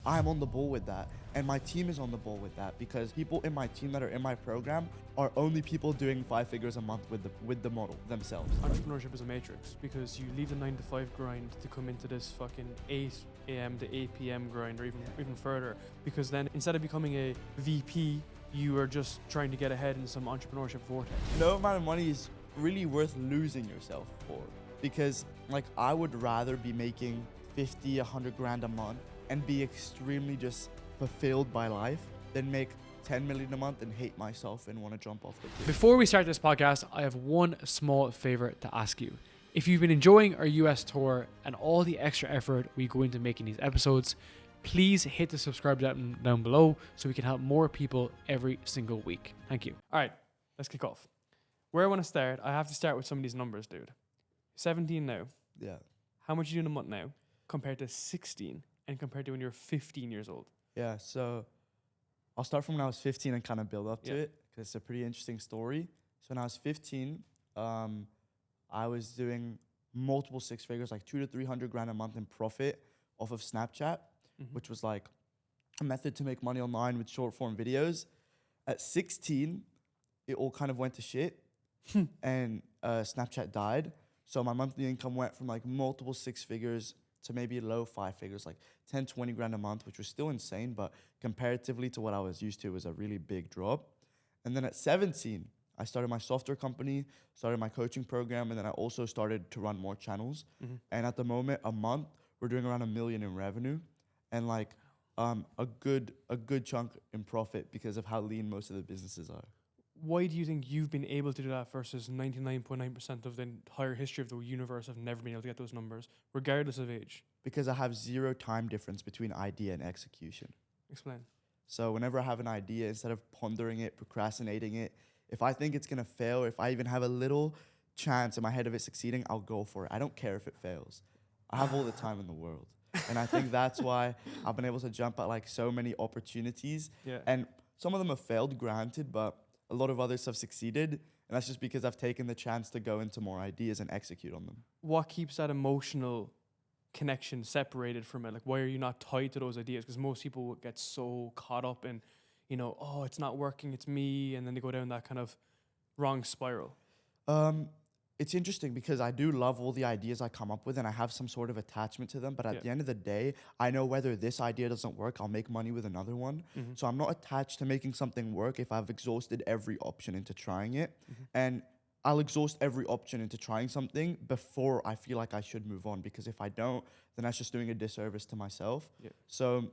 I'm on the ball with that, and my team is on the ball with that, because people in my team that are in my program are only people doing 5 figures a month with the model themselves. Entrepreneurship is a matrix, because you leave the 9 to 5 grind to come into this fucking 8 a.m. to 8 p.m. grind, or even further, because then instead of becoming a VP, you are just trying to get ahead in some entrepreneurship vortex. No amount of money is really worth losing yourself for, because like I would rather be making 50, 100 grand a month and be extremely just fulfilled by life than make 10 million a month and hate myself and want to jump off the cliff. Before we start this podcast, I have one small favor to ask you. If you've been enjoying our US tour and all the extra effort we go into making these episodes, please hit the subscribe button down below so we can help more people every single week. Thank you. All right, let's kick off. Where I want to start, I have to start with some of these numbers, dude. 17 now. Yeah. How much are you doing a month now compared to 16 and compared to when you're 15 years old? Yeah, so I'll start from when I was 15 and kind of build up to it, because it's a pretty interesting story. So when I was 15, I was doing multiple 6 figures, like 200 to 300 grand a month in profit off of Snapchat, which was like a method to make money online with short form videos. At 16, it all kind of went to shit and Snapchat died. So my monthly income went from like multiple 6 figures to maybe low 5 figures, like 10, 20 grand a month, which was still insane, but comparatively to what I was used to, it was a really big drop. And then at 17, I started my software company, started my coaching program, and then I also started to run more channels. And at the moment, a month, we're doing around $1 million in revenue, and like a good chunk in profit because of how lean most of the businesses are. Why do you think you've been able to do that versus 99.9% of the entire history of the universe have never been able to get those numbers, regardless of age? Because I have 0 time difference between idea and execution. Explain. So whenever I have an idea, instead of pondering it, procrastinating it, if I think it's going to fail, if I even have a little chance in my head of it succeeding, I'll go for it. I don't care if it fails. I have all the time in the world. And I think that's why I've been able to jump at like so many opportunities. Yeah. And some of them have failed, granted, but a lot of others have succeeded. And that's just because I've taken the chance to go into more ideas and execute on them. What keeps that emotional connection separated from it? Like, why are you not tied to those ideas? Because most people get so caught up in, you know, oh, it's not working, it's me. And then they go down that kind of wrong spiral. It's interesting because I do love all the ideas I come up with and I have some sort of attachment to them. But at the end of the day, I know whether this idea doesn't work, I'll make money with another one. So I'm not attached to making something work if I've exhausted every option into trying it. And I'll exhaust every option into trying something before I feel like I should move on. Because if I don't, then that's just doing a disservice to myself. So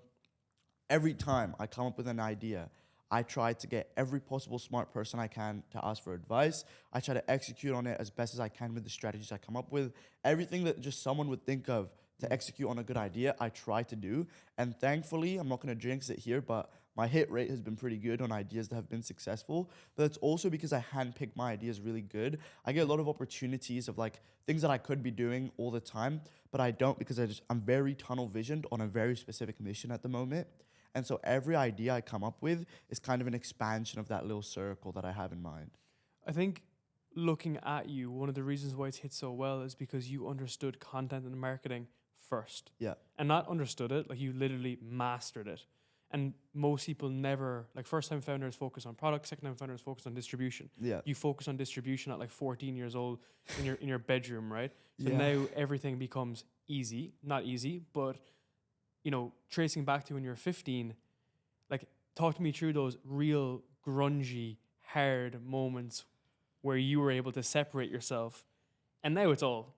every time I come up with an idea, I try to get every possible smart person I can to ask for advice. I try to execute on it as best as I can with the strategies I come up with. Everything that just someone would think of to execute on a good idea, I try to do. And thankfully, I'm not going to jinx it here, but my hit rate has been pretty good on ideas that have been successful. But it's also because I handpick my ideas really good. I get a lot of opportunities of like things that I could be doing all the time, but I don't because I'm very tunnel visioned on a very specific mission at the moment. And so every idea I come up with is kind of an expansion of that little circle that I have in mind. I think looking at you, one of the reasons why it's hit so well is because you understood content and marketing first. Yeah. And not understood it, like you literally mastered it. And most people never, like first time founders focus on product, second time founders focus on distribution. Yeah. You focus on distribution at like 14 years old in your bedroom, right? So now everything becomes easy, not easy, but you know, tracing back to when you were 15, like talk to me through those real grungy, hard moments where you were able to separate yourself. And now it's all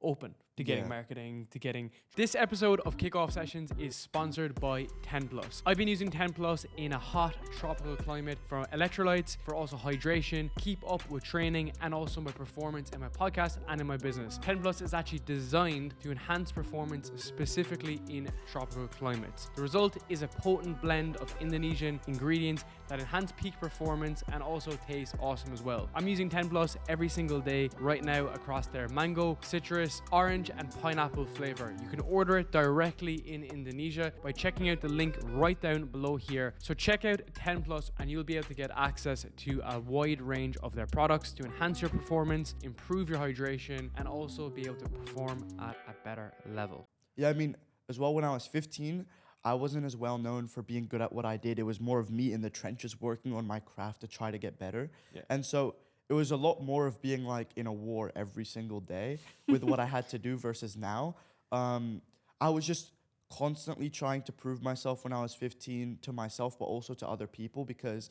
open to getting marketing, to getting... This episode of Kickoff Sessions is sponsored by 10 Plus. I've been using 10 Plus in a hot tropical climate for electrolytes, for also hydration, keep up with training, and also my performance in my podcast and in my business. 10 Plus is actually designed to enhance performance specifically in tropical climates. The result is a potent blend of Indonesian ingredients that enhance peak performance and also taste awesome as well. I'm using 10 Plus every single day right now across their mango, citrus, orange, and pineapple flavor. You can order it directly in Indonesia by checking out the link right down below here. So check out 10 Plus and you'll be able to get access to a wide range of their products to enhance your performance, improve your hydration, and also be able to perform at a better level. Yeah, I mean, as well, when I was 15, I wasn't as well known for being good at what I did. It was more of me in the trenches working on my craft to try to get better. Yeah. And so it was a lot more of being like in a war every single day with what I had to do versus now. I was just constantly trying to prove myself when I was 15 to myself, but also to other people, because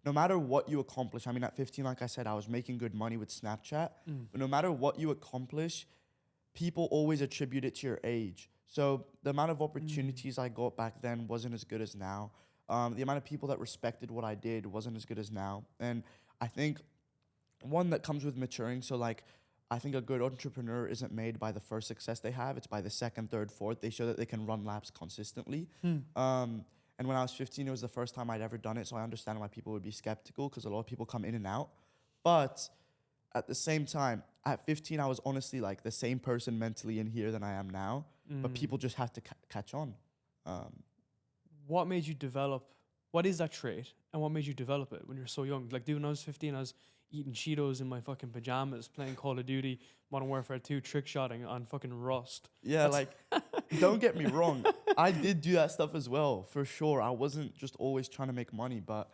no matter what you accomplish, I mean, at 15, like I said, I was making good money with Snapchat, but no matter what you accomplish, people always attribute it to your age. So the amount of opportunities I got back then wasn't as good as now. The amount of people that respected what I did wasn't as good as now. And I think one that comes with maturing. So like, I think a good entrepreneur isn't made by the first success they have. It's by the second, third, fourth. They show that they can run laps consistently. And when I was 15, it was the first time I'd ever done it. So I understand why people would be skeptical, because a lot of people come in and out. But at the same time, at 15, I was honestly like the same person mentally in here than I am now. But people just have to catch on. What made you develop? What is that trait, and what made you develop it when you're so young? Like, dude, when I was 15, I was eating Cheetos in my fucking pajamas, playing Call of Duty, Modern Warfare 2, trick shotting on fucking Rust. Yeah, like, don't get me wrong. I did do that stuff as well, for sure. I wasn't just always trying to make money, but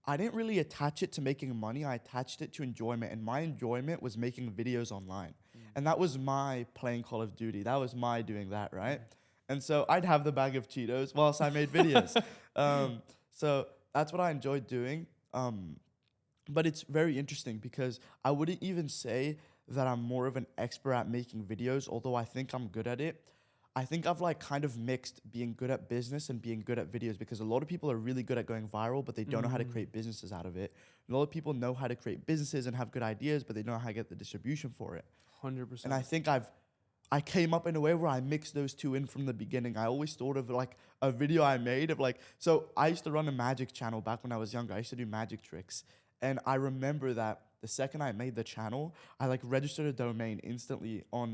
I didn't really attach it to making money. I attached it to enjoyment, and my enjoyment was making videos online. And that was my playing Call of Duty. That was my doing that, right? And so I'd have the bag of Cheetos whilst I made videos. So that's what I enjoyed doing. But it's very interesting because I wouldn't even say that I'm more of an expert at making videos, although I think I'm good at it. I think I've like kind of mixed being good at business and being good at videos, because a lot of people are really good at going viral, but they don't know how to create businesses out of it. A lot of people know how to create businesses and have good ideas, but they don't know how to get the distribution for it. 100%. And I think I came up in a way where I mixed those two in from the beginning. I always thought of like a video I made of like, so I used to run a magic channel back when I was younger. I used to do magic tricks. And I remember that the second I made the channel, I like registered a domain instantly on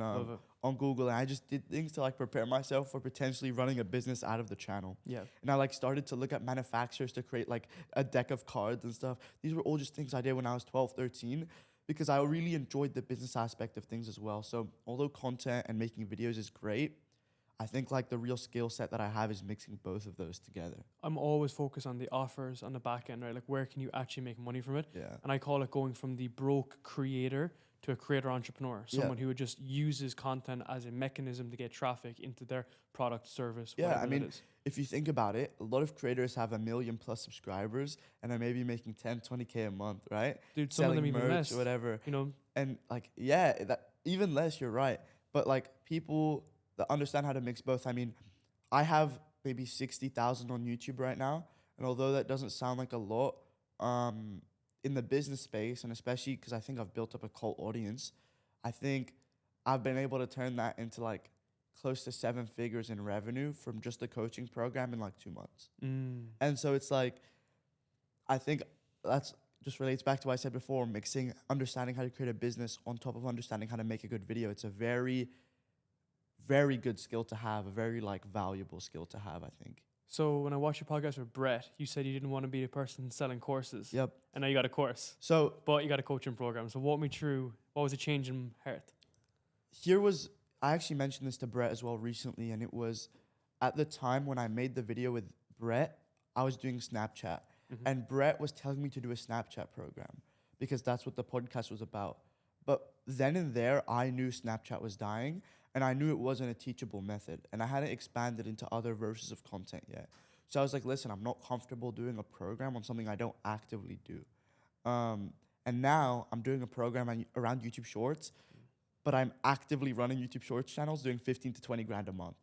Google, and I just did things to like prepare myself for potentially running a business out of the channel. Yeah. And I like started to look at manufacturers to create like a deck of cards and stuff. These were all just things I did when I was 12, 13, because I really enjoyed the business aspect of things as well. So although content and making videos is great, I think like the real skill set that I have is mixing both of those together. I'm always focused on the offers on the back end, right? Like, where can you actually make money from it? Yeah. And I call it going from the broke creator to a creator entrepreneur, someone who would just uses content as a mechanism to get traffic into their product, service, Yeah, I mean, it is. if you think about it, a lot of creators have 1 million plus subscribers and are maybe making 10, 20K a month, right? Dude, some of them even less, or whatever. You know? And like, yeah, that even less, you're right. But like people that understand how to mix both. I mean, I have maybe 60,000 on YouTube right now. And although that doesn't sound like a lot, in the business space, and especially because I think I've built up a cult audience, I think I've been able to turn that into like close to 7 figures in revenue from just the coaching program in like 2 months. And so it's like, I think that's just relates back to what I said before, mixing understanding how to create a business on top of understanding how to make a good video. It's a very, very good skill to have, a very like valuable skill to have, I think. So when I watched your podcast with Brett, you said you didn't want to be the person selling courses. Yep. And now you got a course. So, but you got a coaching program. So walk me through, what was the change in heart? I actually mentioned this to Brett as well recently, and it was at the time when I made the video with Brett, I was doing Snapchat. And Brett was telling me to do a Snapchat program because that's what the podcast was about. But then and there, I knew Snapchat was dying, and I knew it wasn't a teachable method, and I hadn't expanded into other versions of content yet. So I was like, listen, I'm not comfortable doing a program on something I don't actively do. And now I'm doing a program around YouTube Shorts, but I'm actively running YouTube Shorts channels doing 15 to 20 grand a month.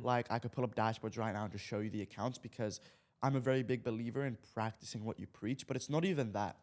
Like, I could pull up dashboards right now and just show you the accounts, because I'm a very big believer in practicing what you preach. But it's not even that.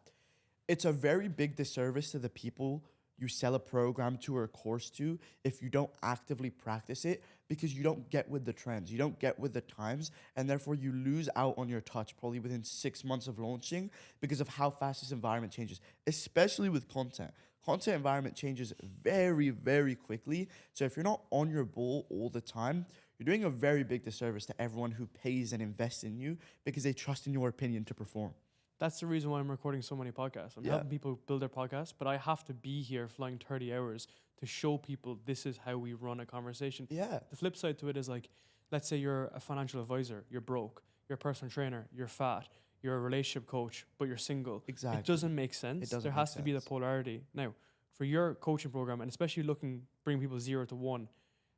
It's a very big disservice to the people you sell a program to or a course to if you don't actively practice it, because you don't get with the trends, you don't get with the times, and therefore you lose out on your touch probably within 6 months of launching because of how fast this environment changes, especially with content. Content environment changes very, very quickly. So if you're not on your ball all the time, you're doing a very big disservice to everyone who pays and invests in you because they trust in your opinion to perform. That's the reason why I'm recording so many podcasts. I'm helping people build their podcasts, but I have to be here flying 30 hours to show people this is how we run a conversation. Yeah. The flip side to it is like, let's say you're a financial advisor, you're broke, you're a personal trainer, you're fat, you're a relationship coach, but you're single. Exactly. It doesn't make sense. It doesn't there make has to be the sense. polarity. Now, for your coaching program, and especially bring people 0 to 1,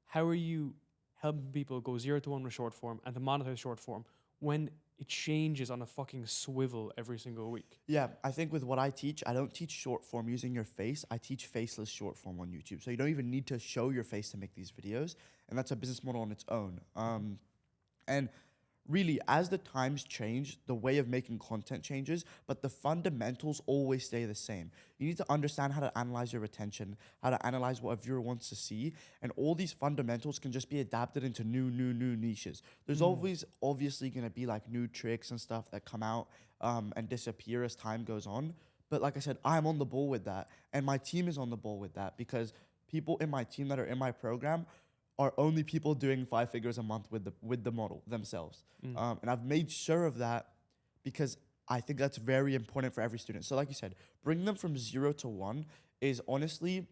how are you helping people go 0 to 1 with short form and to monetize short form when it changes on a fucking swivel every single week? Yeah, I think with what I teach, I don't teach short form using your face. I teach faceless short form on YouTube. So you don't even need to show your face to make these videos. And that's a business model on its own. And really, as the times change, the way of making content changes, but the fundamentals always stay the same. You need to understand how to analyze your retention, how to analyze what a viewer wants to see, and all these fundamentals can just be adapted into new niches. There's always obviously going to be like new tricks and stuff that come out and disappear as time goes on. But like I said, I'm on the ball with that, and my team is on the ball with that, because people in my team that are in my program are only people doing 5 figures a month with the model themselves. And I've made sure of that because I think that's very important for every student. So like you said, bringing them from 0 to 1 is honestly,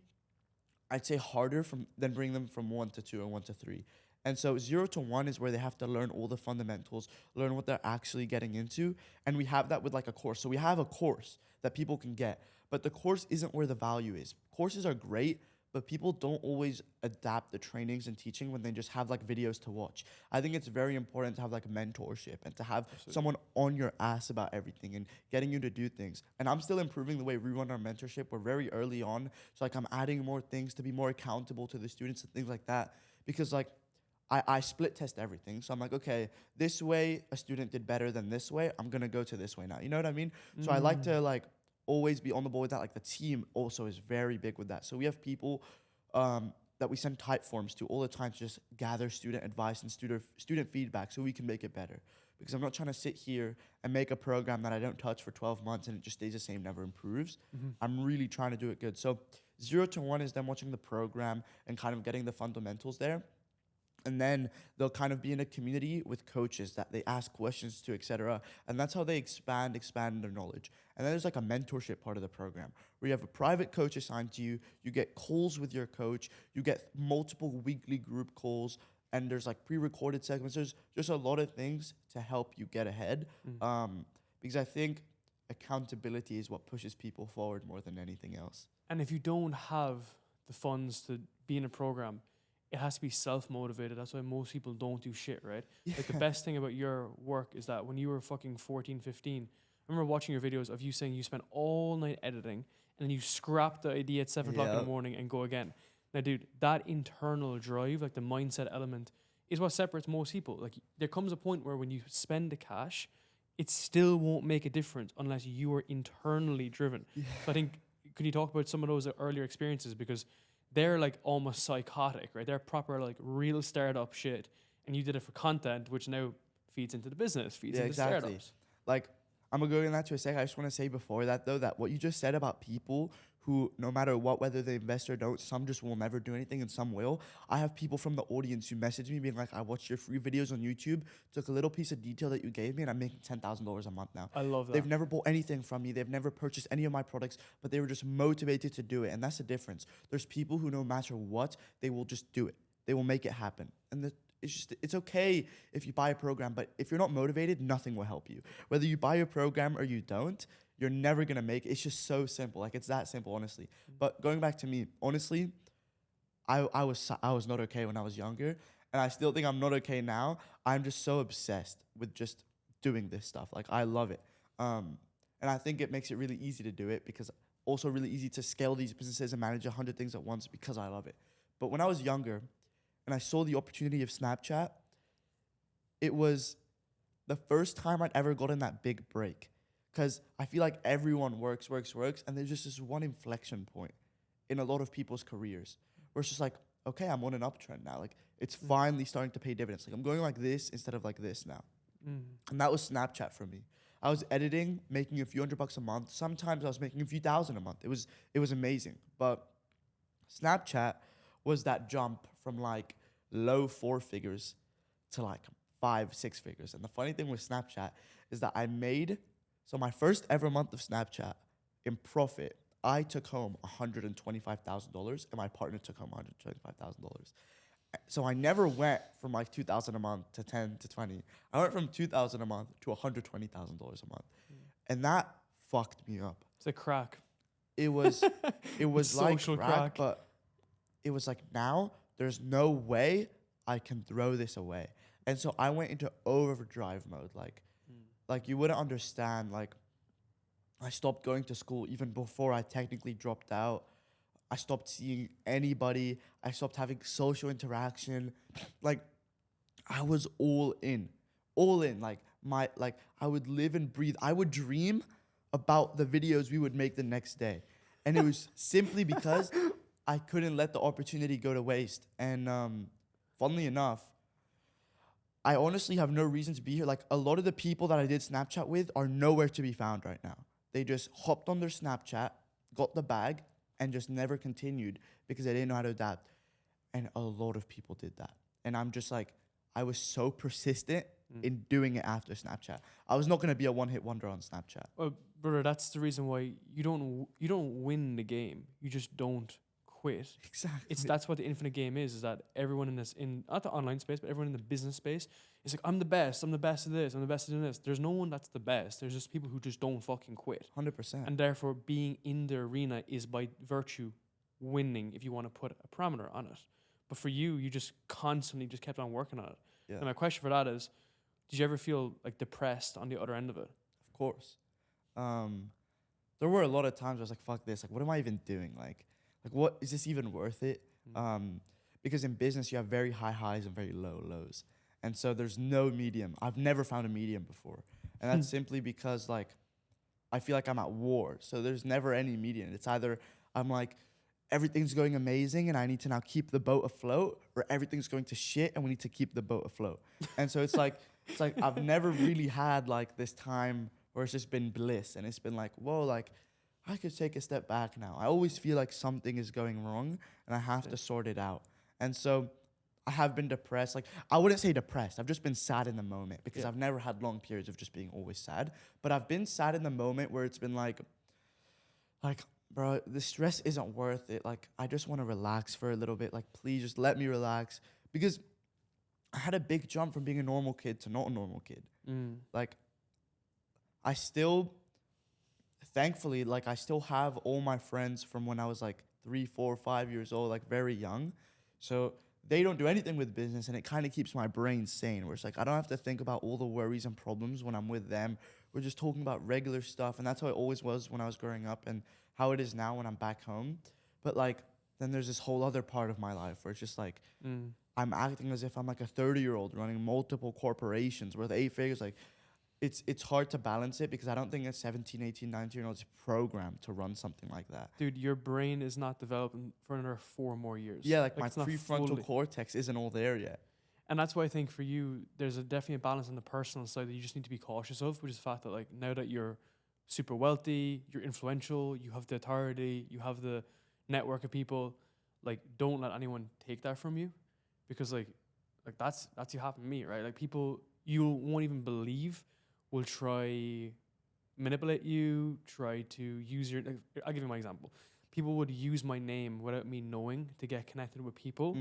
I'd say harder than bringing them from 1 to 2 and 1 to 3. And so 0 to 1 is where they have to learn all the fundamentals, learn what they're actually getting into. And we have that with like a course. So we have a course that people can get, but the course isn't where the value is. Courses are great, but people don't always adapt the trainings and teaching when they just have like videos to watch. I think it's very important to have like mentorship and to have someone on your ass about everything and getting you to do things. And I'm still improving the way we run our mentorship. We're very early on. So like I'm adding more things to be more accountable to the students and things like that. Because like I split test everything. So I'm like, okay, this way a student did better than this way. I'm gonna go to this way now. You know what I mean? So I like to like always be on the ball with that. Like the team also is very big with that. So we have people that we send type forms to all the time to just gather student advice and student feedback so we can make it better. Because I'm not trying to sit here and make a program that I don't touch for 12 months and it just stays the same, never improves. I'm really trying to do it good. So 0 to 1 is them watching the program and kind of getting the fundamentals there. And then they'll kind of be in a community with coaches that they ask questions to, etc. And that's how they expand their knowledge. And then there's like a mentorship part of the program where you have a private coach assigned to you. You get calls with your coach. You get multiple weekly group calls. And there's like pre-recorded segments. There's just a lot of things to help you get ahead. Because I think accountability is what pushes people forward more than anything else. And if you don't have the funds to be in a program, it has to be self-motivated. That's why most people don't do shit, right? Yeah. Like the best thing about your work is that when you were fucking 14, 15, I remember watching your videos of you saying you spent all night editing and then you scrap the idea at 7 o'clock in the morning and go again. Now, dude, that internal drive, like the mindset element, is what separates most people. Like there comes a point where when you spend the cash, it still won't make a difference unless you are internally driven. Yeah. So I think, could you talk about some of those earlier experiences? Because they're like almost psychotic, right? They're proper like real startup shit. And you did it for content, which now feeds into the business, feeds into startups. Like, I'm going to go into that to a sec. I just want to say before that, though, that what you just said about people who, no matter what, whether they invest or don't, some just will never do anything and some will. I have people from the audience who message me being like, I watched your free videos on YouTube, took a little piece of detail that you gave me, and I'm making $10,000 a month now. I love that. They've never bought anything from me. They've never purchased any of my products, but they were just motivated to do it. And that's the difference. There's people who, no matter what, they will just do it. They will make it happen. And it's okay if you buy a program, but if you're not motivated, nothing will help you. Whether you buy a program or you don't, you're never going to make it. It's just so simple. Like, it's that simple, honestly. But going back to me, honestly, I was not okay when I was younger, and I still think I'm not okay now. I'm just so obsessed with just doing this stuff. Like, I love it. And I think it makes it really easy to do it, because also really easy to scale these businesses and manage 100 things at once because I love it. But when I was younger and I saw the opportunity of Snapchat, it was the first time I'd ever gotten that big break. Because I feel like everyone works, and there's just this one inflection point in a lot of people's careers where it's just like, okay, I'm on an uptrend now. Like, it's finally starting to pay dividends. Like, I'm going like this instead of like this now. And that was Snapchat for me. I was editing, making a few $100 a month. Sometimes I was making a few thousand a month. It was amazing. But Snapchat was that jump from like low 4 figures to like 5-6 figures. And the funny thing with Snapchat is that so my first ever month of Snapchat in profit, I took home $125,000 and my partner took home $125,000. So I never went from like 2,000 a month to 10 to 20. I went from 2,000 a month to $120,000 a month. And that fucked me up. It's like crack. It was It's like social crack, but it was like, now there's no way I can throw this away. And so I went into overdrive mode. Like you wouldn't understand. Like, I stopped going to school even before I technically dropped out. I stopped seeing anybody. I stopped having social interaction. Like, I was all in. Like I would live and breathe. I would dream about the videos we would make the next day. And it was simply because I couldn't let the opportunity go to waste. And funnily enough, I honestly have no reason to be here. Like, a lot of the people that I did Snapchat with are nowhere to be found right now. They just hopped on their Snapchat, got the bag, and just never continued because they didn't know how to adapt. And a lot of people did that. And I'm just like, I was so persistent in doing it after Snapchat. I was not going to be a one-hit wonder on Snapchat. Well, brother, that's the reason why you don't win the game. You just don't quit. Exactly. That's what the infinite game is that everyone in not the online space, but everyone in the business space is like, I'm the best of this, I'm the best at doing this. There's no one that's the best. There's just people who just don't fucking quit. 100%. And therefore being in the arena is by virtue winning, if you want to put a parameter on it. But for you, you just constantly just kept on working on it. Yeah. And my question for that is, did you ever feel like depressed on the other end of it? Of course. There were a lot of times I was like, fuck this. Like, what am I even doing? Like, what is this even worth it? Because in business, you have very high highs and very low lows. And so there's no medium. I've never found a medium before. And that's simply because, like, I feel like I'm at war. So there's never any medium. It's either I'm like, everything's going amazing and I need to now keep the boat afloat, or everything's going to shit and we need to keep the boat afloat. And so it's like I've never really had like this time where it's just been bliss. And it's been like, whoa, like, I could take a step back now. I always feel like something is going wrong and I have to sort it out. And so I have been depressed. Like, I wouldn't say depressed. I've just been sad in the moment because I've never had long periods of just being always sad. But I've been sad in the moment where it's been like, bro, the stress isn't worth it. Like, I just want to relax for a little bit. Like, please just let me relax. Because I had a big jump from being a normal kid to not a normal kid. Like, I still... Thankfully, like, I still have all my friends from when I was like 3, 4, 5 years old, like very young. So they don't do anything with business, and it kind of keeps my brain sane, where it's like I don't have to think about all the worries and problems when I'm with them. We're just talking about regular stuff, and that's how it always was when I was growing up and how it is now when I'm back home. But like, then there's this whole other part of my life where it's just like I'm acting as if I'm like a 30-year-old running multiple corporations worth 8 figures. Like, it's hard to balance it because I don't think a 17, 18, 19-year-old is programmed to run something like that. Dude, your brain is not developing for another 4 more years. Yeah, like my prefrontal cortex isn't all there yet. And that's why I think for you, there's definitely a balance on the personal side that you just need to be cautious of, which is the fact that, like, now that you're super wealthy, you're influential, you have the authority, you have the network of people, like, don't let anyone take that from you, because like that's what happened to me, right? Like, people you won't even believe will try manipulate you, try to use your... Like, I'll give you my example. People would use my name without me knowing to get connected with people,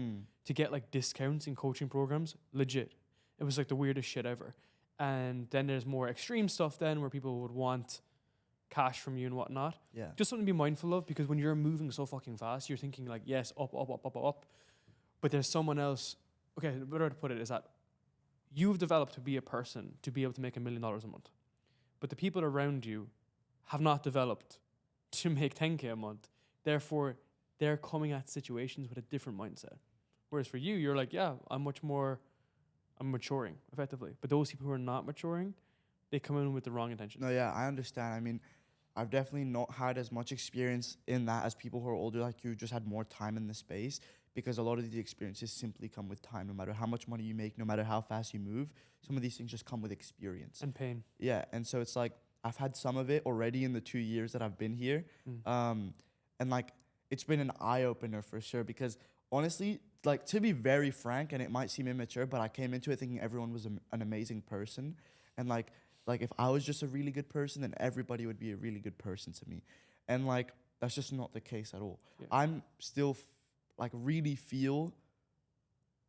to get like discounts in coaching programs. Legit. It was like the weirdest shit ever. And then there's more extreme stuff then where people would want cash from you and whatnot. Yeah. Just something to be mindful of, because when you're moving so fucking fast, you're thinking like, yes, up, up, up, up, up, up. But there's someone else... Okay, the better way to put it is that you've developed to be a person to be able to make $1 million a month. But the people around you have not developed to make 10K a month. Therefore, they're coming at situations with a different mindset. Whereas for you, you're like, yeah, I'm maturing, effectively. But those people who are not maturing, they come in with the wrong intentions. No, yeah, I understand. I mean, I've definitely not had as much experience in that as people who are older like you, just had more time in the space, because a lot of these experiences simply come with time. No matter how much money you make, no matter how fast you move, some of these things just come with experience. And pain. Yeah, and so it's like, I've had some of it already in the 2 years that I've been here. And like, it's been an eye-opener for sure, because honestly, like, to be very frank, and it might seem immature, but I came into it thinking everyone was an amazing person. And like if I was just a really good person, then everybody would be a really good person to me. And like, that's just not the case at all. Yeah. I'm still like really feel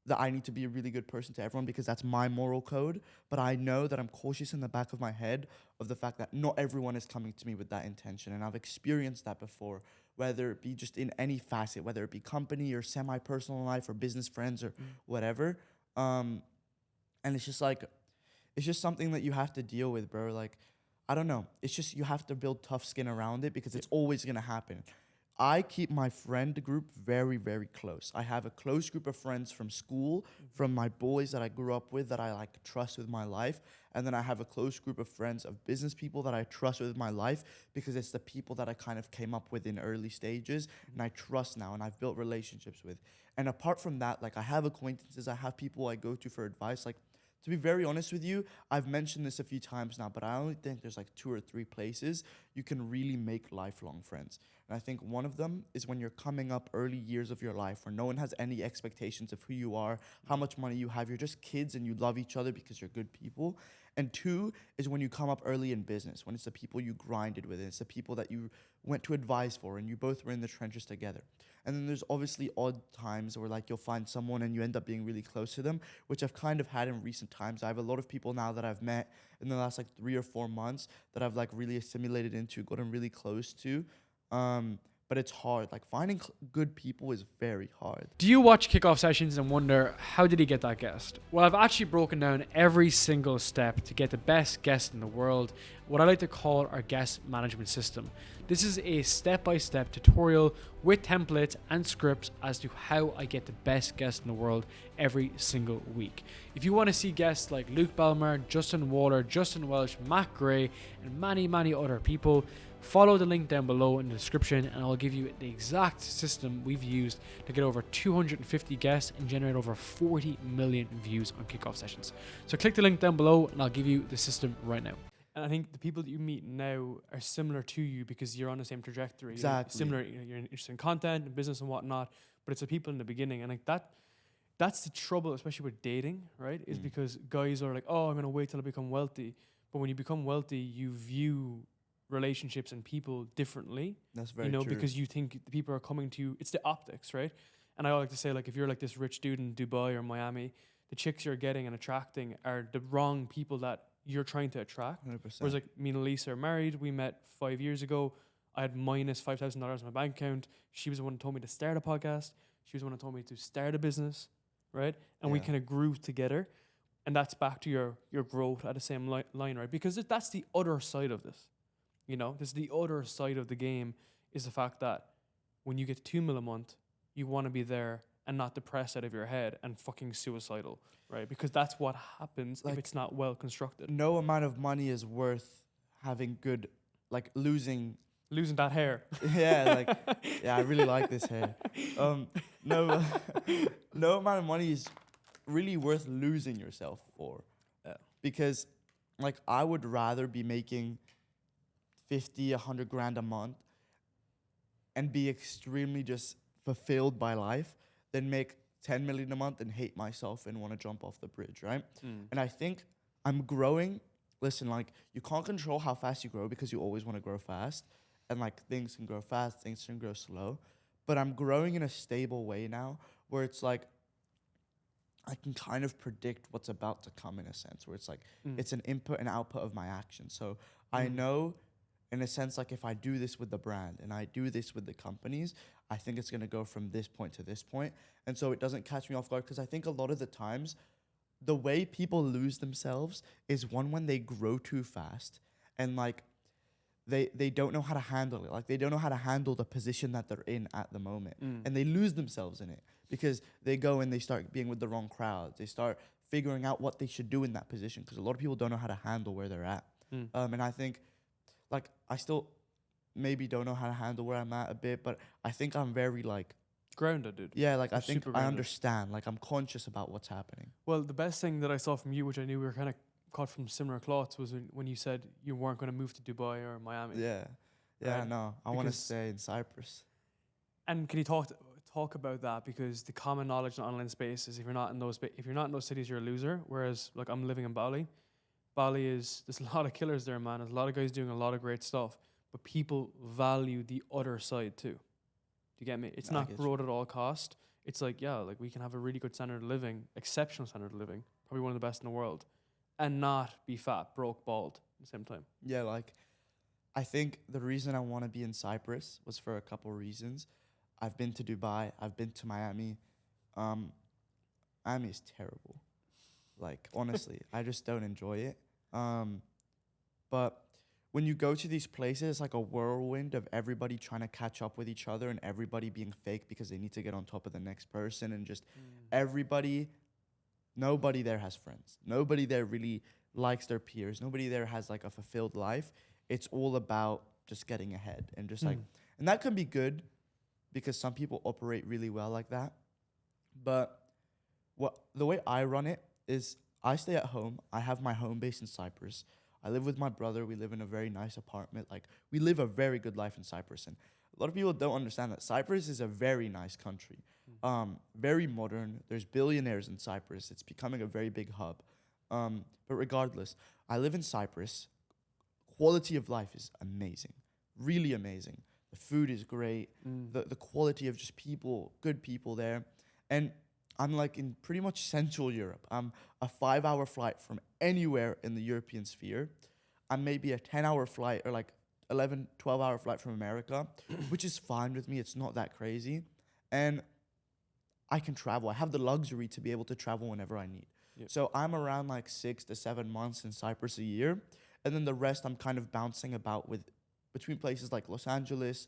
that I need to be a really good person to everyone because that's my moral code. But I know that I'm cautious in the back of my head of the fact that not everyone is coming to me with that intention. And I've experienced that before, whether it be just in any facet, whether it be company or semi-personal life or business friends or whatever. And it's just like, it's just something that you have to deal with, bro. Like, I don't know. It's just you have to build tough skin around it because it's always going to happen. I keep my friend group very, very close. I have a close group of friends from school, from my boys that I grew up with that I like trust with my life. And then I have a close group of friends of business people that I trust with my life because it's the people that I kind of came up with in early stages and I trust now and I've built relationships with. And apart from that, like I have acquaintances, I have people I go to for advice. Like, to be very honest with you, I've mentioned this a few times now, but I only think there's like 2 or 3 places you can really make lifelong friends. And I think one of them is when you're coming up early years of your life where no one has any expectations of who you are, how much money you have. You're just kids and you love each other because you're good people. And 2 is when you come up early in business, when it's the people you grinded with, and it's the people that you went to advise for and you both were in the trenches together. And then there's obviously odd times where like you'll find someone and you end up being really close to them, which I've kind of had in recent times. I have a lot of people now that I've met in the last like 3 or 4 months that I've like really assimilated into, gotten really close to. But it's hard. Like finding good people is very hard. Do you watch Kickoff Sessions and wonder, how did he get that guest? Well, I've actually broken down every single step to get the best guest in the world, what I like to call our guest management system. This is a step-by-step tutorial with templates and scripts as to how I get the best guest in the world every single week. If you want to see guests like Luke Belmar, Justin Waller, Justin Welsh, Matt Gray, and many, many other people, follow the link down below in the description and I'll give you the exact system we've used to get over 250 guests and generate over 40 million views on Kickoff Sessions. So click the link down below and I'll give you the system right now. And I think the people that you meet now are similar to you because you're on the same trajectory. Exactly. Similar, you're interested in content and business and whatnot, but it's the people in the beginning. And like that's the trouble, especially with dating, right? Is because guys are like, oh, I'm going to wait till I become wealthy. But when you become wealthy, you view relationships and people differently. That's very true. Because you think the people are coming to you. It's the optics, right? And I like to say, like, if you're like this rich dude in Dubai or Miami, the chicks you're getting and attracting are the wrong people that you're trying to attract. 100%. Whereas like me and Elisa are married. We met 5 years ago. I had minus $5,000 in my bank account. She was the one who told me to start a podcast. She was the one who told me to start a business, right? And we kind of grew together. And that's back to your growth at the same line, right? Because that's the other side of this. You know, this is the other side of the game, is the fact that when you get 2 mil a month, you want to be there and not depressed out of your head and fucking suicidal, right? Because that's what happens if it's not well constructed. No amount of money is worth having good, like losing that hair. I really like this hair. No amount of money is really worth losing yourself for. Because like I would rather be making 50, 100 grand a month and be extremely just fulfilled by life than make 10 million a month and hate myself and want to jump off the bridge, right? And I think I'm growing. Listen, like you can't control how fast you grow because you always want to grow fast. And like things can grow fast, things can grow slow. But I'm growing in a stable way now where it's like I can kind of predict what's about to come in a sense where it's like it's an input and output of my action. So I know in a sense, like if I do this with the brand and I do this with the companies, I think it's going to go from this point to this point. And so it doesn't catch me off guard because I think a lot of the times the way people lose themselves is when they grow too fast and like they don't know how to handle it. Like they don't know how to handle the position that they're in at the moment. And they lose themselves in it because they go and they start being with the wrong crowds. They start figuring out what they should do in that position because a lot of people don't know how to handle where they're at. And I think like I still maybe don't know how to handle where I'm at a bit, but I think I'm very like grounded, dude. Yeah, like You're I think super I grounded. understand. Like I'm conscious about what's happening. Well, the best thing that I saw from you, which I knew we were kind of cut from similar cloths, was when you said you weren't going to move to Dubai or Miami. Yeah, Right. no, I want to Because- stay in Cyprus. And can you talk about that? Because the common knowledge in online space is if you're not in those cities, you're a loser. Whereas like I'm living in Bali. There's a lot of killers there, man. There's a lot of guys doing a lot of great stuff, but people value the other side too. Do you get me? It's I not get growth at all cost. it's like, yeah, like we can have a really good standard of living, exceptional standard of living, probably one of the best in the world, and not be fat, broke, bald at the same time. Yeah, like I think the reason I want to be in Cyprus was for a couple reasons. I've been to Dubai, I've been to Miami. Miami is terrible. Like, honestly, I just don't enjoy it. But when you go to these places, it's like a whirlwind of everybody trying to catch up with each other and everybody being fake because they need to get on top of the next person, and just nobody there has friends. Nobody there really likes their peers. Nobody there has like a fulfilled life. It's all about just getting ahead and just like, and that can be good because some people operate really well like that. But the way I run it is I stay at home. I have my home base in Cyprus. I live with my brother. We live in a very nice apartment. Like, we live a very good life in Cyprus. And a lot of people don't understand that Cyprus is a very nice country. Very modern. There's billionaires in Cyprus. It's becoming a very big hub. But regardless, I live in Cyprus. Quality of life is amazing. Really amazing. The food is great. The quality of just people, good people there. And I'm like in pretty much Central Europe. I'm a 5-hour flight from anywhere in the European sphere. I'm maybe a 10-hour flight or like 11, 12-hour flight from America, which is fine with me. It's not that crazy. And I can travel. I have the luxury to be able to travel whenever I need. Yep. So I'm around like 6 to 7 months in Cyprus a year. And then the rest I'm kind of bouncing about between places like Los Angeles,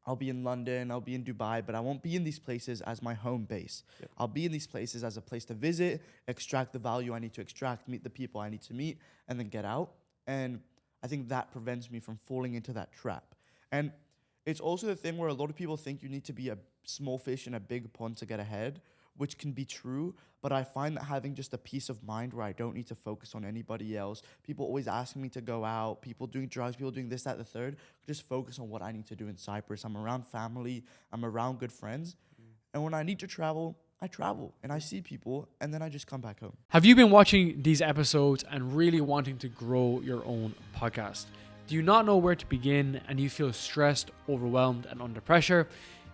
I'll be in London, I'll be in Dubai, but I won't be in these places as my home base. Yep. I'll be in these places as a place to visit, extract the value I need to extract, meet the people I need to meet, and then get out. And I think that prevents me from falling into that trap. And it's also the thing where a lot of people think you need to be a small fish in a big pond to get ahead, which can be true, but I find that having just a peace of mind where I don't need to focus on anybody else, people always asking me to go out, people doing drugs, people doing this, that, the third, just focus on what I need to do in Cyprus. I'm around family, I'm around good friends, and when I need to travel, I travel, and I see people, and then I just come back home. Have you been watching these episodes and really wanting to grow your own podcast? Do you not know where to begin and you feel stressed, overwhelmed, and under pressure?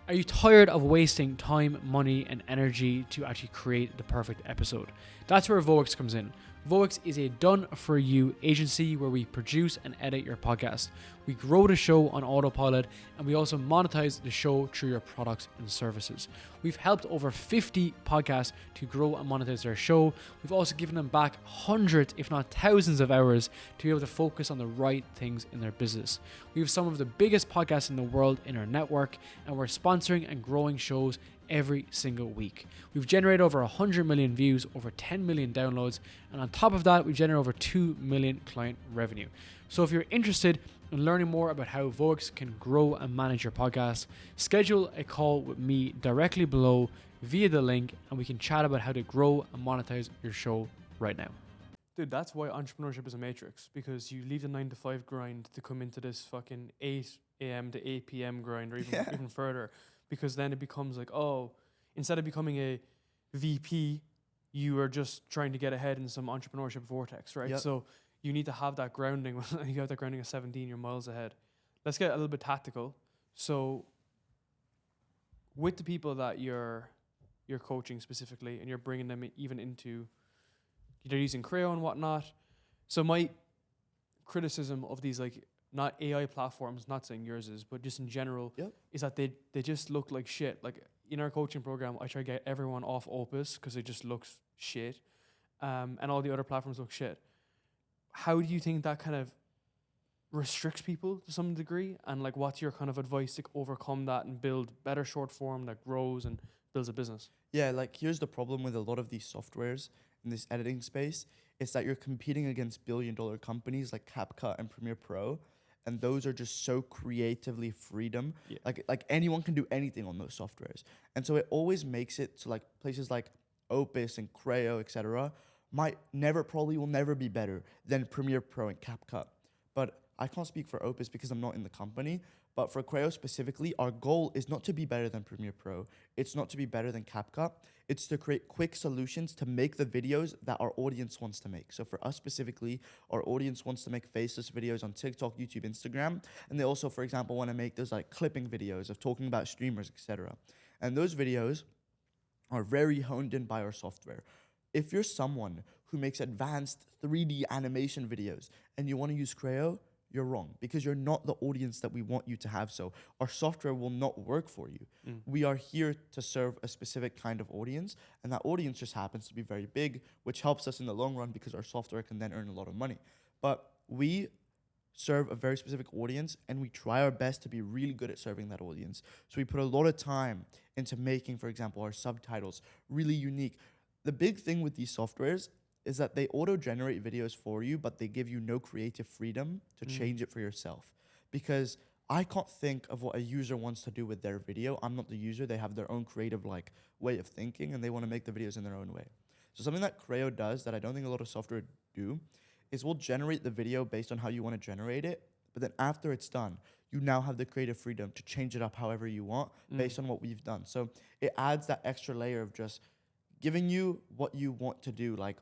Are you tired of wasting time, money, and energy to actually create the perfect episode? That's where Voix comes in. Voix is a done-for-you agency where we produce and edit your podcast. We grow the show on autopilot, and we also monetize the show through your products and services. We've helped over 50 podcasts to grow and monetize their show. We've also given them back hundreds, if not thousands of hours to be able to focus on the right things in their business. We have some of the biggest podcasts in the world in our network, and we're sponsoring and growing shows every single week. We've generated over 100 million views, over 10 million downloads, and on top of that, we generate over 2 million client revenue. So if you're interested in learning more about how Voix can grow and manage your podcast, schedule a call with me directly below via the link, and we can chat about how to grow and monetize your show right now. Dude, that's why entrepreneurship is a matrix, because you leave the 9-to-5 grind to come into this fucking 8 a.m. to 8 p.m. grind, or even further. Because then it becomes like, oh, instead of becoming a VP, you are just trying to get ahead in some entrepreneurship vortex, right? Yep. So you need to have that grounding. You have that grounding at 17, you're miles ahead. Let's get a little bit tactical. So with the people that you're coaching specifically, and you're bringing them even into, they're using Crayo and whatnot. So my criticism of these, like, not AI platforms, not saying yours is, but just in general, is that they just look like shit. Like, in our coaching program, I try to get everyone off Opus because it just looks shit. And all the other platforms look shit. How do you think that kind of restricts people to some degree? And like, what's your kind of advice to overcome that and build better short form that grows and builds a business? Yeah, like, here's the problem with a lot of these softwares in this editing space. It's that you're competing against billion-dollar companies like CapCut and Premiere Pro. And those are just so creatively freedom. Yeah. Like anyone can do anything on those softwares. And so it always makes it to like places like Opus and Crayo, etc. Probably will never be better than Premiere Pro and CapCut. But I can't speak for Opus because I'm not in the company. But for Crayo specifically, our goal is not to be better than Premiere Pro. It's not to be better than CapCut. It's to create quick solutions to make the videos that our audience wants to make. So for us specifically, our audience wants to make faceless videos on TikTok, YouTube, Instagram. And they also, for example, want to make those like clipping videos of talking about streamers, etc. And those videos are very honed in by our software. If you're someone who makes advanced 3D animation videos and you want to use Crayo, you're wrong, because you're not the audience that we want you to have. So our software will not work for you. We are here to serve a specific kind of audience, and that audience just happens to be very big, which helps us in the long run because our software can then earn a lot of money. But we serve a very specific audience, and we try our best to be really good at serving that audience. So we put a lot of time into making, for example, our subtitles really unique. The big thing with these softwares is that they auto-generate videos for you, but they give you no creative freedom to change it for yourself. Because I can't think of what a user wants to do with their video. I'm not the user. They have their own creative way of thinking, and they want to make the videos in their own way. So something that Crayo does that I don't think a lot of software do is we'll generate the video based on how you want to generate it, but then after it's done, you now have the creative freedom to change it up however you want based on what we've done. So it adds that extra layer of just giving you what you want to do. Like,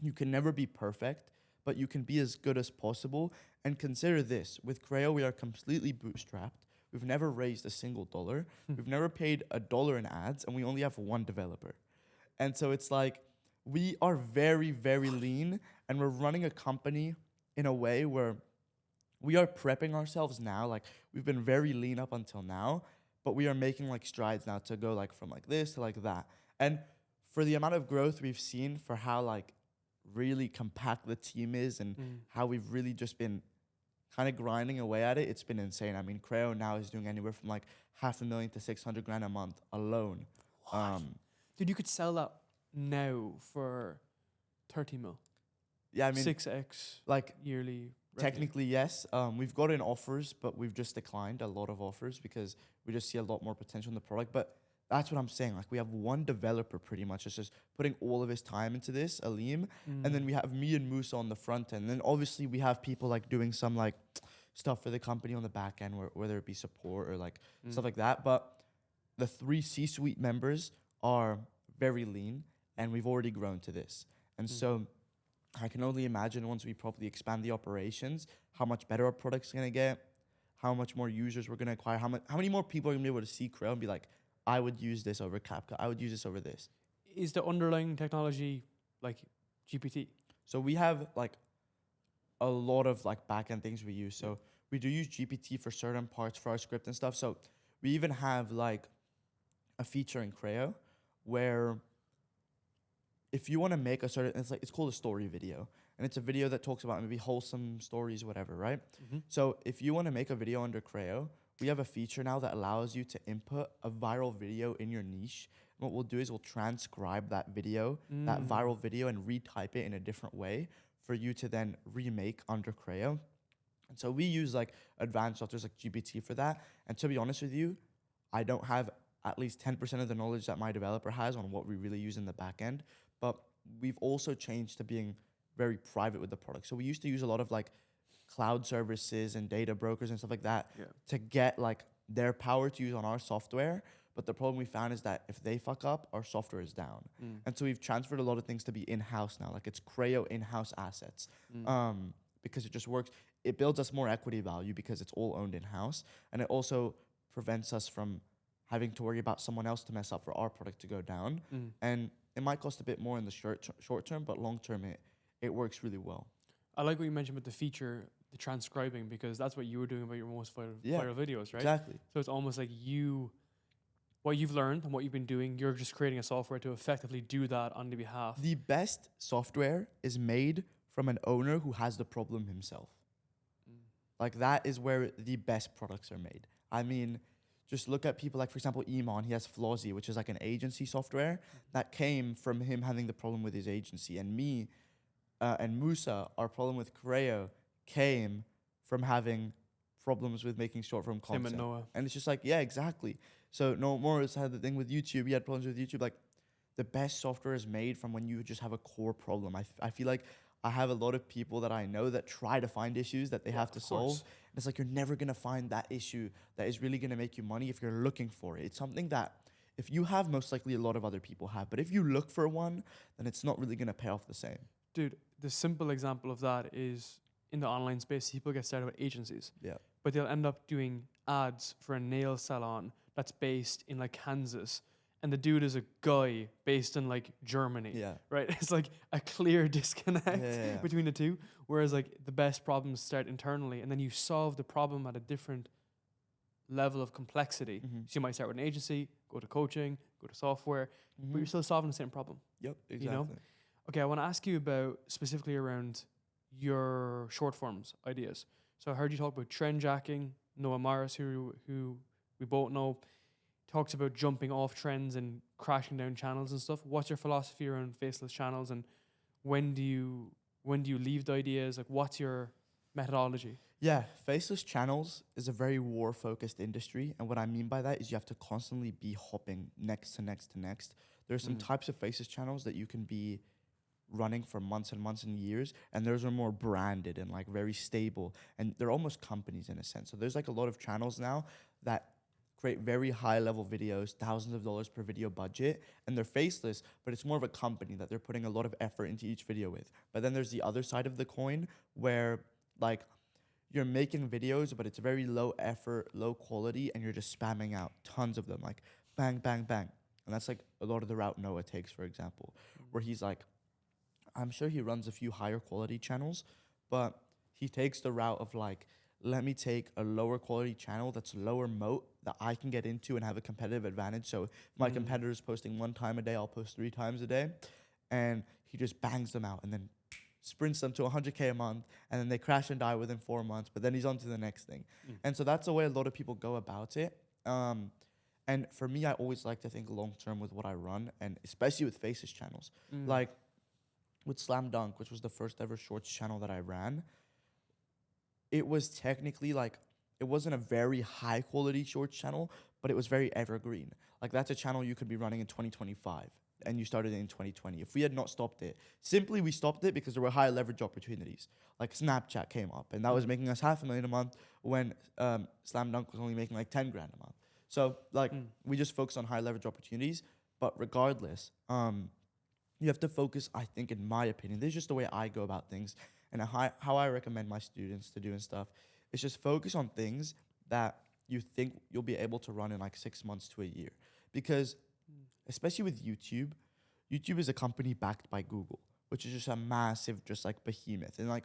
you can never be perfect, but you can be as good as possible. And consider this, with Crayo, we are completely bootstrapped. We've never raised a single dollar. We've never paid $1 in ads, and we only have one developer. And so it's like, we are very, very lean, and we're running a company in a way where we are prepping ourselves now. Like, we've been very lean up until now, but we are making strides now to go from this to that. And for the amount of growth we've seen, for how really compact the team is, and how we've really just been kind of grinding away at it, it's been insane. I mean, Crayo now is doing anywhere from $500,000 to $600,000 a month alone. Dude, you could sell that now for 30 mil. Yeah, I mean, 6x yearly revenue. Technically, yes. We've gotten offers, but we've just declined a lot of offers because we just see a lot more potential in the product. But that's what I'm saying. We have one developer pretty much that's just putting all of his time into this, Aleem. And then we have me and Musa on the front end. And then obviously we have people doing some stuff for the company on the back end, whether it be support or stuff like that. But the 3 C-suite members are very lean, and we've already grown to this. And so I can only imagine once we properly expand the operations, how much better our product's going to get, how much more users we're going to acquire, how many more people are going to be able to see Crayo and be like, I would use this over CapCut. I would use this over this. Is the underlying technology GPT? So we have a lot of backend things we use. So we do use GPT for certain parts for our script and stuff. So we even have a feature in Crayo where if you want to make a certain, it's called a story video. And it's a video that talks about maybe wholesome stories, whatever, right? So if you want to make a video under Crayo, we have a feature now that allows you to input a viral video in your niche. And what we'll do is we'll transcribe that video, that viral video, and retype it in a different way for you to then remake under Crayo. And so we use advanced softwares like GPT for that. And to be honest with you, I don't have at least 10% of the knowledge that my developer has on what we really use in the back end. But we've also changed to being very private with the product. So we used to use a lot of cloud services and data brokers and stuff like that to get their power to use on our software. But the problem we found is that if they fuck up, our software is down. And so we've transferred a lot of things to be in-house now. It's Crayo in-house assets because it just works. It builds us more equity value because it's all owned in-house. And it also prevents us from having to worry about someone else to mess up for our product to go down. And it might cost a bit more in the short term, but long term, it works really well. I like what you mentioned with the feature, the transcribing, because that's what you were doing about your most viral videos, right? Exactly. So it's almost like what you've learned and what you've been doing, you're just creating a software to effectively do that on the behalf. The best software is made from an owner who has the problem himself. That is where the best products are made. I mean, just look at people for example, Iman. He has Flawsy, which is an agency software that came from him having the problem with his agency. And me and Musa, our problem with Crayo came from having problems with making short-form content. Same with Noah. And it's just yeah, exactly. So Noah Morris had the thing with YouTube. He had problems with YouTube. The best software is made from when you just have a core problem. I feel I have a lot of people that I know that try to find issues that they have to solve. And it's you're never going to find that issue that is really going to make you money if you're looking for it. It's something that if you have, most likely a lot of other people have. But if you look for one, then it's not really going to pay off the same. Dude, the simple example of that is in the online space, people get started with agencies. Yeah. But they'll end up doing ads for a nail salon that's based in like Kansas, and the dude is a guy based in like Germany. Yeah. Right? It's like a clear disconnect Yeah. between the two. Whereas like the best problems start internally, and then you solve the problem at a different level of complexity. Mm-hmm. So you might start with an agency, go to coaching, go to software, Mm-hmm. but you're still solving the same problem. Yep, exactly. You know? Okay, I want to ask you about specifically around your short forms ideas. So I heard you talk about trend jacking. Noah Morris, who we both know, talks about jumping off trends and crashing down channels and stuff. What's your philosophy around faceless channels, and when do you leave the ideas? Like, what's your methodology? Yeah, faceless channels is a very war-focused industry, and what I mean by that is you have to constantly be hopping next to next to next. There's some types of faceless channels that you can be running for months and months and years, and those are more branded and like very stable, and they're almost companies in a sense. So there's like a lot of channels now that create very high level videos, thousands of dollars per video budget, and they're faceless, but it's more of a company that they're putting a lot of effort into each video with. But then there's the other side of the coin where like you're making videos, but it's very low effort, low quality, and you're just spamming out tons of them, like bang, bang, bang. And that's like a lot of the route Noah takes, for example, where he's like, I'm sure he runs a few higher quality channels, but he takes the route of like, let me take a lower quality channel that's lower moat that I can get into and have a competitive advantage. So if my competitor's posting 1 time a day, I'll post 3 times a day. And he just bangs them out and then sprints them to 100K a month, and then they crash and die within 4 months, but then he's on to the next thing. And so that's the way a lot of people go about it. And for me, I always like to think long-term with what I run, and especially with faceless channels. Like with Slam Dunk, which was the first ever shorts channel that I ran, it was technically like, it wasn't a very high quality shorts channel, but it was very evergreen. Like that's a channel you could be running in 2025. And you started it in 2020. If we had not stopped it, simply we stopped it because there were high leverage opportunities. Like Snapchat came up, and that was making us $500,000 a month when Slam Dunk was only making like 10 grand a month. So like we just focus on high leverage opportunities. But regardless, you have to focus, I think, in my opinion, this is just the way I go about things, and how I recommend my students to do and stuff, is just focus on things that you think you'll be able to run in like 6 months to a year. Because especially with YouTube, YouTube is a company backed by Google, which is just a massive, just like behemoth. And like,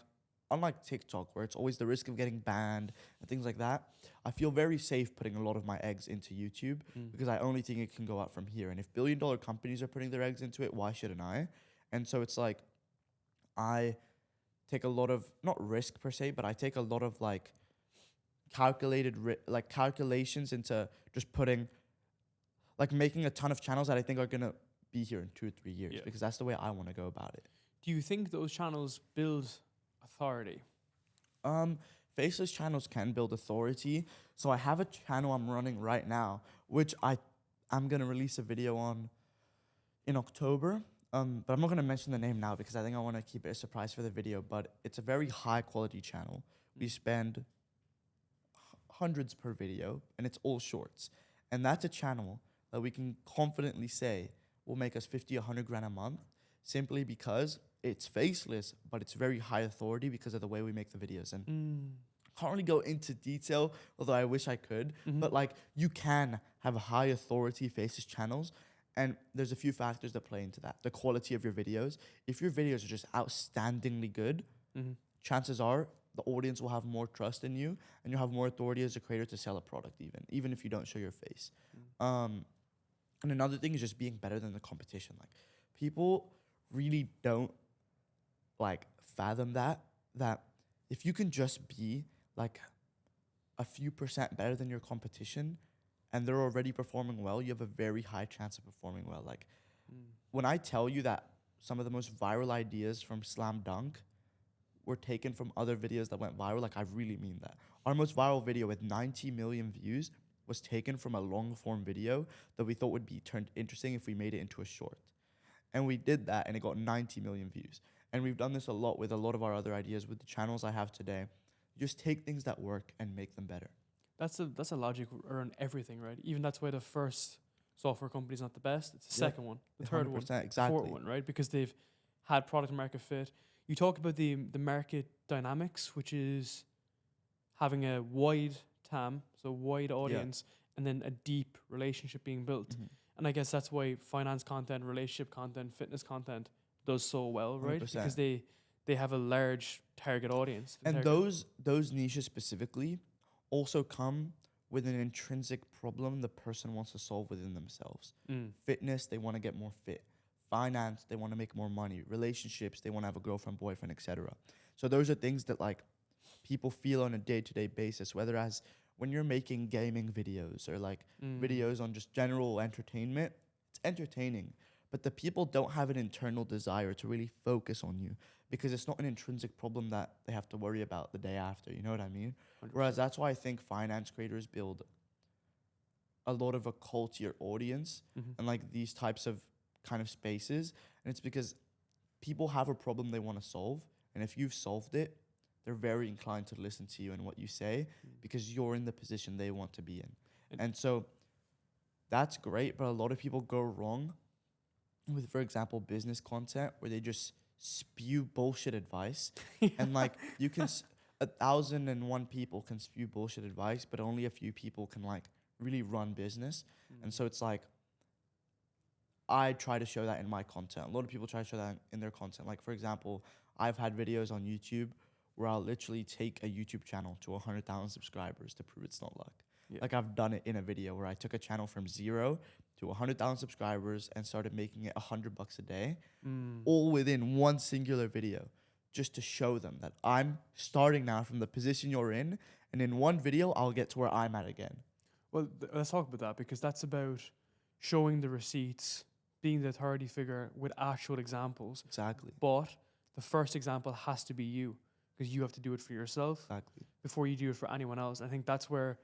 unlike TikTok, where it's always the risk of getting banned and things like that, I feel very safe putting a lot of my eggs into YouTube because I only think it can go up from here. And if billion-dollar companies are putting their eggs into it, why shouldn't I? And so it's like, I take a lot of, not risk per se, but I take a lot of like calculations into just putting, like making a ton of channels that I think are going to be here in 2 or 3 years, because that's the way I want to go about it. Do you think those channels build authority? Faceless channels can build authority. So I have a channel I'm running right now, which I'm going to release a video on in October. But I'm not going to mention the name now because I think I want to keep it a surprise for the video. But it's a very high quality channel. We spend hundreds per video, and it's all shorts. And that's a channel that we can confidently say will make us 50, 100 grand a month, simply because it's faceless, but it's very high authority because of the way we make the videos. And can't really go into detail, although I wish I could. But like, you can have high authority faceless channels, and there's a few factors that play into that. The quality of your videos. If your videos are just outstandingly good, chances are the audience will have more trust in you, and you'll have more authority as a creator to sell a product, even if you don't show your face. And another thing is just being better than the competition. Like, people really don't like fathom that if you can just be like a few % better than your competition and they're already performing well, you have a very high chance of performing well. Like, when I tell you that some of the most viral ideas from Slam Dunk were taken from other videos that went viral, like, I really mean that. Our most viral video with 90 million views was taken from a long form video that we thought would be turned interesting if we made it into a short. And we did that, and it got 90 million views. And we've done this a lot with a lot of our other ideas with the channels I have today. Just take things that work and make them better. That's a logic around everything, right? Even that's why the first software company is not the best. It's the second one, the third one, exactly. fourth one, right? Because they've had product market fit. You talk about the market dynamics, which is having a wide TAM, so wide audience, and then a deep relationship being built. Mm-hmm. And I guess that's why finance content, relationship content, fitness content does so well, right? 100%. Because they have a large target audience. And those niches specifically also come with an intrinsic problem the person wants to solve within themselves. Fitness, they want to get more fit. Finance, they want to make more money. Relationships, they want to have a girlfriend, boyfriend, etc. So those are things that like people feel on a day-to-day basis, whether as when you're making gaming videos or like videos on just general entertainment, it's entertaining. But the people don't have an internal desire to really focus on you because it's not an intrinsic problem that they have to worry about the day after. You know what I mean? 100%. Whereas that's why I think finance creators build a lot of a cultier audience and like these types of kind of spaces. And it's because people have a problem they want to solve. And if you've solved it, they're very inclined to listen to you and what you say because you're in the position they want to be in. And so that's great, but a lot of people go wrong with, for example, business content where they just spew bullshit advice. And like you can, 1,001 people can spew bullshit advice, but only a few people can like really run business. And so it's like, I try to show that in my content. A lot of people try to show that in their content. Like, for example, I've had videos on YouTube where I'll literally take a YouTube channel to 100,000 subscribers to prove it's not luck. Yeah. Like I've done it in a video where I took a channel from 0 to 100,000 subscribers and started making it $100 a day, all within one singular video, just to show them that I'm starting now from the position you're in, and in one video, I'll get to where I'm at again. Well, let's talk about that because that's about showing the receipts, being the authority figure with actual examples. Exactly. But the first example has to be you because you have to do it for yourself before you do it for anyone else. I think that's where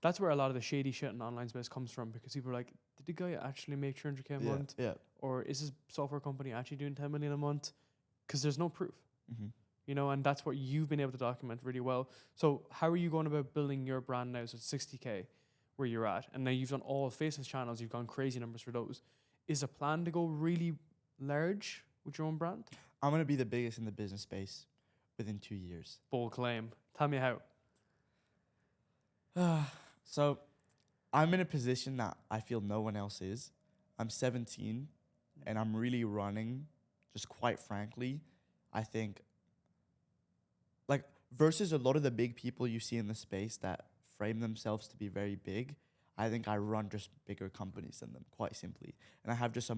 a lot of the shady shit in online space comes from because people are like, did the guy actually make 300K a month? Yeah. Or is his software company actually doing 10 million a month? Because there's no proof. You know, and that's what you've been able to document really well. So how are you going about building your brand now? So it's 60K where you're at. And now you've done all Faceless channels. You've gone crazy numbers for those. Is a plan to go really large with your own brand? I'm going to be the biggest in the business space within 2 years. Bold claim. Tell me how. So I'm in a position that I feel no one else is. I'm 17 and I'm really running, just quite frankly, I think, like versus a lot of the big people you see in the space that frame themselves to be very big, I think I run just bigger companies than them, quite simply. And I have just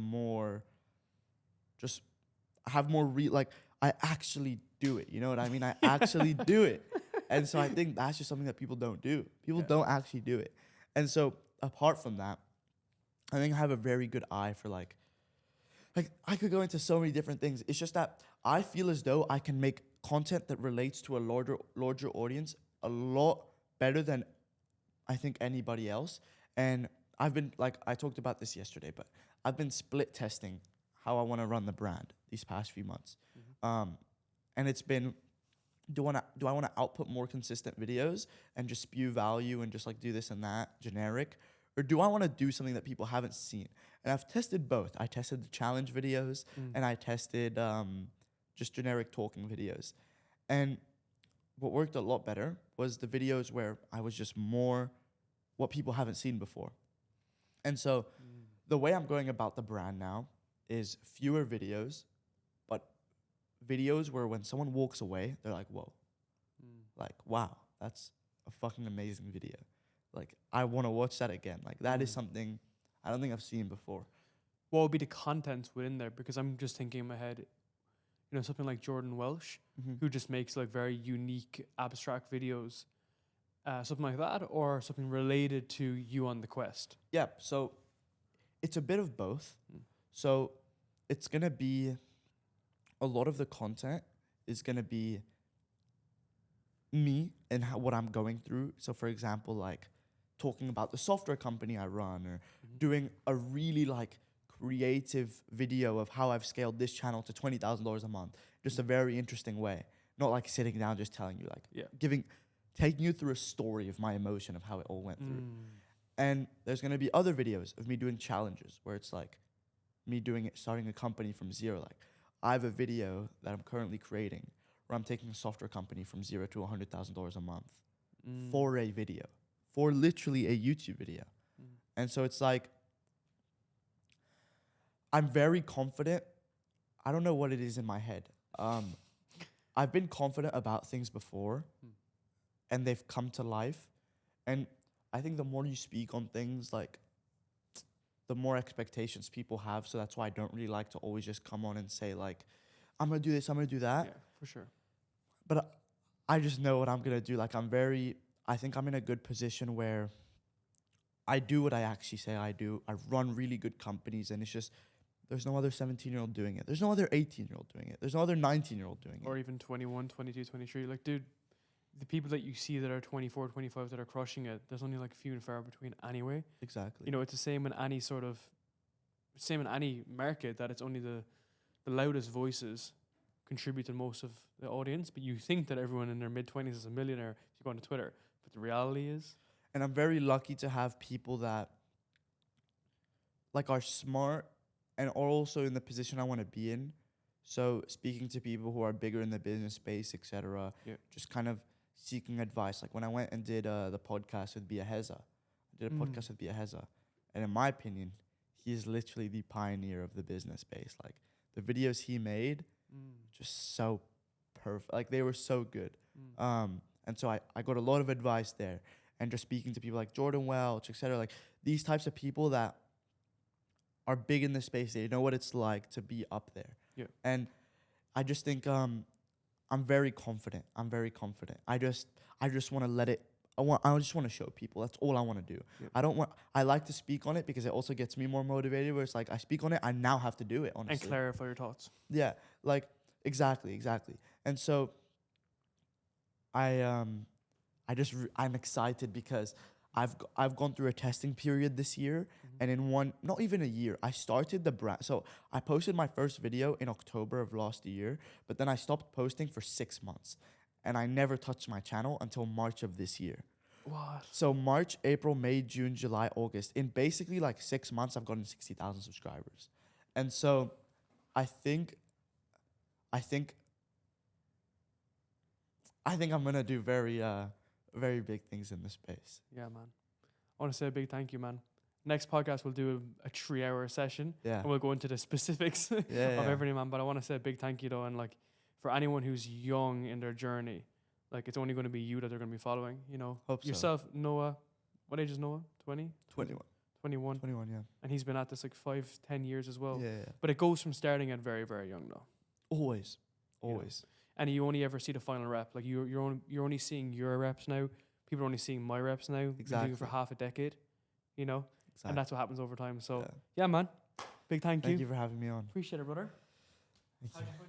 I actually do it. You know what I mean? I actually do it. And so I think that's just something that people don't do. People don't actually do it. And so apart from that, I think I have a very good eye for like I could go into so many different things. It's just that I feel as though I can make content that relates to a larger audience a lot better than I think anybody else. And I've been, like, I talked about this yesterday, but I've been split testing how I want to run the brand these past few months. And it's been, do I want to output more consistent videos and just spew value and just like do this and that generic? Or do I want to do something that people haven't seen? And I've tested both. I tested the challenge videos and I tested just generic talking videos. And what worked a lot better was the videos where I was just more what people haven't seen before. And so the way I'm going about the brand now is fewer videos, but videos where when someone walks away, they're like, whoa, like, wow, that's a fucking amazing video. Like, I want to watch that again. Like, that is something I don't think I've seen before. What would be the content within there? Because I'm just thinking in my head, you know, something like Jordan Welsh, who just makes like very unique abstract videos, something like that, or something related to you on the quest? Yeah, so it's a bit of both. So it's going to be, a lot of the content is going to be me and what I'm going through. So for example, like talking about the software company I run, or doing a really like creative video of how I've scaled this channel to $20,000 a month. Just a very interesting way. Not like sitting down just telling you, like taking you through a story of my emotion of how it all went through. And there's going to be other videos of me doing challenges where it's like me starting a company from zero. Like I have a video that I'm currently creating where I'm taking a software company from 0 to $100,000 a month for a video, for literally a YouTube video. And so it's like, I'm very confident. I don't know what it is in my head. I've been confident about things before, and they've come to life. And I think the more you speak on things, like, the more expectations people have. So that's why I don't really like to always just come on and say, like, I'm going to do this, I'm going to do that. Yeah, for sure. But I just know what I'm going to do. Like, I think I'm in a good position where I do what I actually say I do. I run really good companies, and it's just, there's no other 17-year-old doing it. There's no other 18-year-old doing it. There's no other 19-year-old doing it. Or even 21, 22, 23. Like, dude, the people that you see that are 24, 25 that are crushing it, there's only like few and far between anyway. Exactly. You know, it's the same in any market, that it's only the loudest voices contribute to most of the audience. But you think that everyone in their mid-20s is a millionaire if you go on to Twitter. But the reality is... And I'm very lucky to have people that, like, are smart and are also in the position I want to be in. So speaking to people who are bigger in the business space, etc., just kind of seeking advice. Like when I went and did the podcast with Biaheza, and in my opinion, he is literally the pioneer of the business space. Like the videos he made, just so perfect. Like they were so good. And so I got a lot of advice there. And just speaking to people like Jordan Welch, etc., like these types of people that are big in the space, they know what it's like to be up there. Yeah. And I just think I'm very confident. I just want to let it. I just want to show people. That's all I want to do. Yeah. I like to speak on it because it also gets me more motivated. Where it's like I speak on it, I now have to do it. Honestly. And clarify your thoughts. Yeah. Like exactly. And so I'm excited because I've gone through a testing period this year, and in not even a year, I started the brand. So I posted my first video in October of last year, but then I stopped posting for 6 months, and I never touched my channel until March of this year. What? So March, April, May, June, July, August. In basically like 6 months, I've gotten 60,000 subscribers. And so I think I'm going to do very big things in this space. Yeah, man. I want to say a big thank you, man. Next podcast, we'll do a 3-hour session. Yeah. And we'll go into the specifics of everything, man. But I want to say a big thank you, though. And like, for anyone who's young in their journey, like it's only going to be you that they're going to be following, you know. Hope yourself, so. Noah. What age is Noah? 20? 21. 21. 21, yeah. And he's been at this like 5-10 years as well. Yeah. But it goes from starting at very, very young, though. Always. Yeah. And you only ever see the final rep. Like you're only seeing your reps now. People are only seeing my reps now. Exactly. Been doing it for half a decade, you know. Exactly. And that's what happens over time. So yeah man, big thank you. Thank you for having me on. Appreciate it, brother. Thank you.